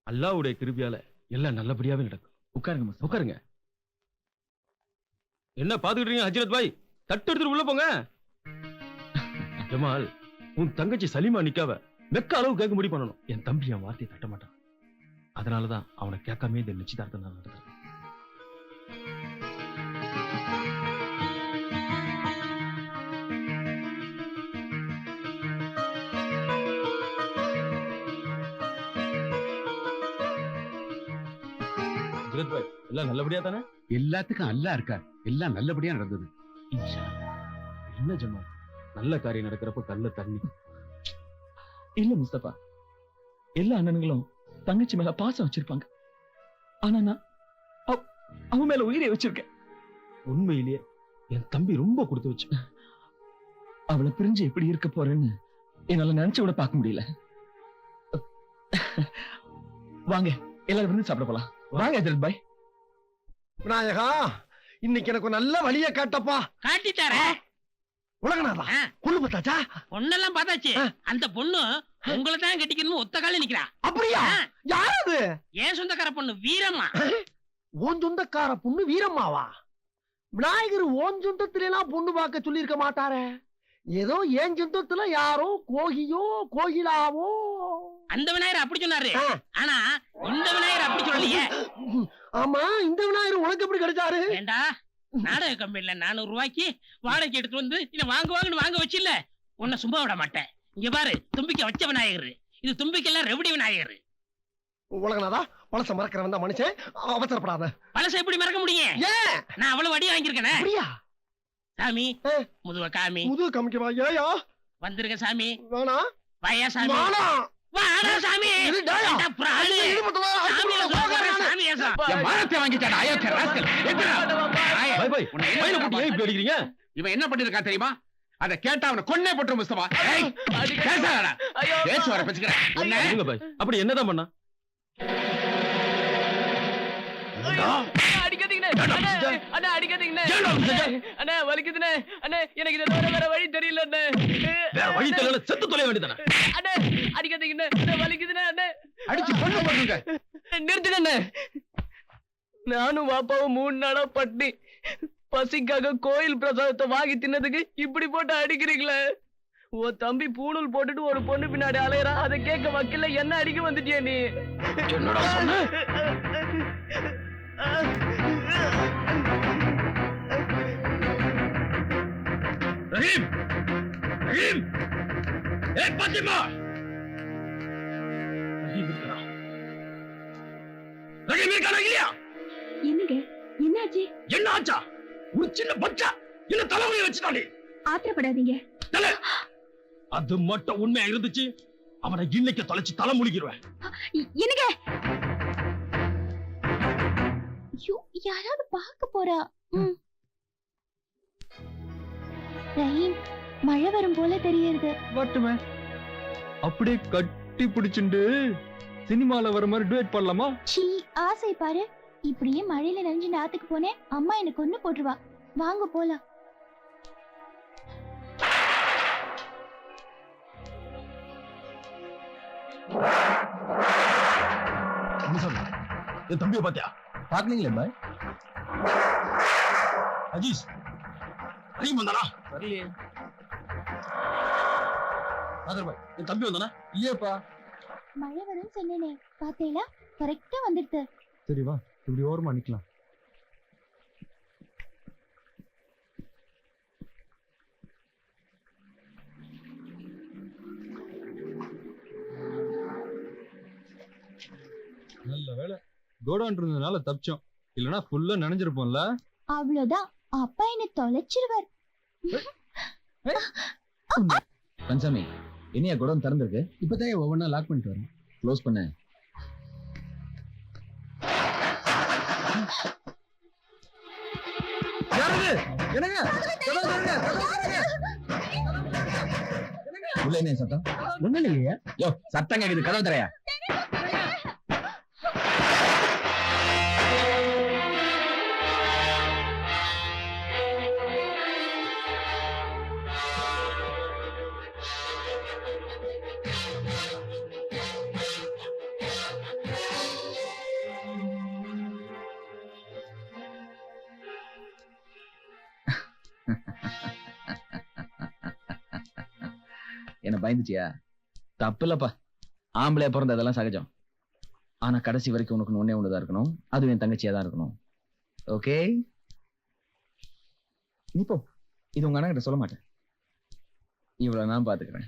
அல்லாஹ்வுடைய கிருபையால எல்லாம் நல்லபடியாவே நடக்கும். உட்காருங்க முஸ்தபா. உட்காருங்க. என்ன பாத்துக்கிட்டீங்க ஹஜ்ரத் பாய்? தட்டு எடுத்துட்டு உள்ள போங்க. ஜமால், உன் தங்கச்சி சலீமா நிக்காவ வெக்க அளவு கேட்க முடிவு பண்ணணும். என் தம்பி என் வார்த்தையை தட்ட மாட்டான். அதனாலதான் அவனை கேட்காமே இந்த நிச்சயதார்த்தம் நான் நடத்துறேன். ஹஜ்ரத் பாய், எல்லாம் நல்லபடியா தானே? எல்லாத்துக்கும் அல்லா இருக்கார். எல்லாம் நல்லபடியா நடந்தது. இன்ஷா அல்லாஹ். என்ன ஜமால், நல்ல காரியம் நடக்கிறப்ப கல்ல தண்ணி. இல்ல முஸ்தபா, எல்லா அண்ணனுங்களும் தங்கச்சி மேல பாசம் வச்சிருப்பாங்க. ஆனா நான் அவன் மேல உயிரை வச்சிருக்கேன். உண்மையிலேயே என் தம்பி ரொம்ப கொடுத்து வச்சு. அவளை பிரிஞ்சு எப்படி இருக்க போறேன்னு என்னால நினைச்சு கூட பார்க்க முடியல. வாங்க எல்லாரும் வந்து சாப்பிட போலாம். வாங்க ஹஜ்ரத் பாய். விநாயகா, இன்னைக்கு எனக்கு நல்ல வழிய காட்டப்பா. காட்டி தரேன். உலகநாதா, பொண்ணு பார்த்தாச்சா? பொண்ணெல்லாம் பார்த்தாச்சு. அந்த பொண்ணு உங்களை தான் கட்டிக்கணும் ஒத்த கால நிக்கிறா. அப்படியா? யாரு? ஏன் சொந்தக்கார பொண்ணு வீரம்மா. ஓன் சொந்தக்கார பொண்ணு வீரம்மாவா? விநாயகர் ஓன் சொந்தத்துல எல்லாம் பொண்ணு பார்க்க சொல்லி இருக்க மாட்டாரே. ஏதோ ஏன் சொந்தத்துல யாரோ கோகியோ கோகிலாவோ. அந்த விநாயகர் அப்படி சொன்னாரு. ஆனா இந்த விநாயகர் அப்படி சொல்லலையே. ஆமா, இந்த விநாயகர் உனக்கு எப்படி கிடைச்சாரு? ஏண்டா, நாடக கம்பெனில 400 ரூபாய்க்கு வாடகை எடுத்து வந்து இத வாங்குவாங்கன்னு வாங்க வச்சில்ல. உன்னை சும்மா விட மாட்டேன். இங்க பாரு, தும்பிக்க வச்ச விநாயகர். இது தும்பிக்கெல்லாம் ரெவடி விநாயகர். உலகநாதா, பழச மறக்கிறவன் தான் மனுஷன். அவசரப்படாத. பழச எப்படி மறக்க முடியும்? ஏன்? நான் அவ்வளவு வடி வாங்கியிருக்கேனே. அப்படியா? சாமி, முதுவ காமி. முதுகு காமிக்கவா? ஏயா வந்துருங்க சாமி. வேணா. வாயா சாமி. வாடா. வாடா சாமி. இது டேயா. ஏண்டா பிராணி. சாமியை சொல்றேன், சாமியை சொல்றேன். என் மானத்தை வாங்கிட்டாடா அயோக்கிய ராஸ்கல். பாய் பாய், பையனை போட்டு ஏன் இப்படி அடிக்கிறீங்க? இவன் என்ன பண்ணிருக்கா தெரியுமா? அத கேட்டா அவனை கொன்னே போட்டுரும் முஸ்தபா. ஏய், பேசாதடா. பேச வர பேசிக்கிறேன். சொல்லுங்க பாய், அப்படி என்னதான் பண்ணா? வேற வழி தெரியல. வேற வழி தெரியல, செத்து தொலைய வேண்டியதானே. அடிச்சு கொண்டு போடுங்க. நிறுத்துங்க. நானும் பாப்பாவும் 3 நாளா பட்னி. பசிக்காக கோயில் பிரசாதத்தை வாங்கி தின்னதுக்கு இப்படி போட்டு அடிக்கிறீங்களே. உன் தம்பி பூணூல் போட்டுட்டு ஒரு பொண்ணு பின்னாடி அலையறா. அதை கேட்க வக்கீல்ல என்ன அடிக்க வந்துட்டியா நீ? என்னடா சொன்ன? ரஹீம், ரஹீம், ஏய் பாத்திமா, ரஹீம் இருக்கா? ரஹீம் இருக்கா இல்லையா? என்னங்க, என்னாச்சு? என்ன ஆச்சா? ஒரு சின்ன பச்சா என்ன தலைவலி வச்சுட்டானே. ஆத்திரப்படாதீங்க. அது மட்டும் உண்மையா இருந்துச்சு, அவனை இன்னைக்கு தொலைச்சு தலை முழுகிடுவேன். என்னங்க? ஐயோ, யாராவது பார்க்க போறா. ரஹீம், மழை வரும் போல தெரியுது. வரட்டுமே. அப்படியே கட்டி பிடிச்சுண்டு சினிமால வர மாதிரி டுவேட் பண்ணலாமா? சீ, ஆசை பாரு. இப்படியே மழையில நனைஞ்சு நாத்துக்கு போனேன், அம்மா எனக்கு கொன்னு போட்டுருவா. வாங்க போலாம். என் தம்பியை பாத்தியா? பாக்கலீங்களே பாய். அஜீஸ், ரஹீம் வந்தானா? வரலையே. நாதர் பாய், என் தம்பி வந்தானா? இல்லையப்பா. மழை வரும்னு சொன்னேனே, பாத்தீங்களா? கரெக்டா வந்துடுது. சரி வா, இப்படி ஓரமா நிக்கலாம். நல்ல வேலை கோடான் இருந்ததுனால தப்பிச்சோம். இல்லனா ஃபுல்லா நனைஞ்சிருப்போம்ல. அவ்வளவுதான், அப்பா என்ன தொலைச்சிருவார். கன்சாமி, இனியா கோடான் திறந்திருக்கு. இப்பதான் ஒவ்வொன்னா லாக் பண்ணிட்டு வரேன். க்ளோஸ் பண்ண. என்னங்க? உள்ள என்ன சத்தம்? ஒண்ணு இல்லையா? யோ, சத்தம் கேக்குது, கதவு தரையா? என்ன பயந்துச்சியா? தப்பு இல்லப்பா, ஆம்பளையா பிறந்த அதெல்லாம் சகஜம். ஆனா கடைசி வரைக்கும் உனக்கு ஒன்னே ஒண்ணுதான் இருக்கணும், அதுவும் என் தங்கச்சியா தான் இருக்கணும். ஓகே, நீ போ. இது உங்க அண்ணா கிட்ட சொல்ல மாட்டேன். இவ்வளவு நான் பாத்துக்கிறேன்.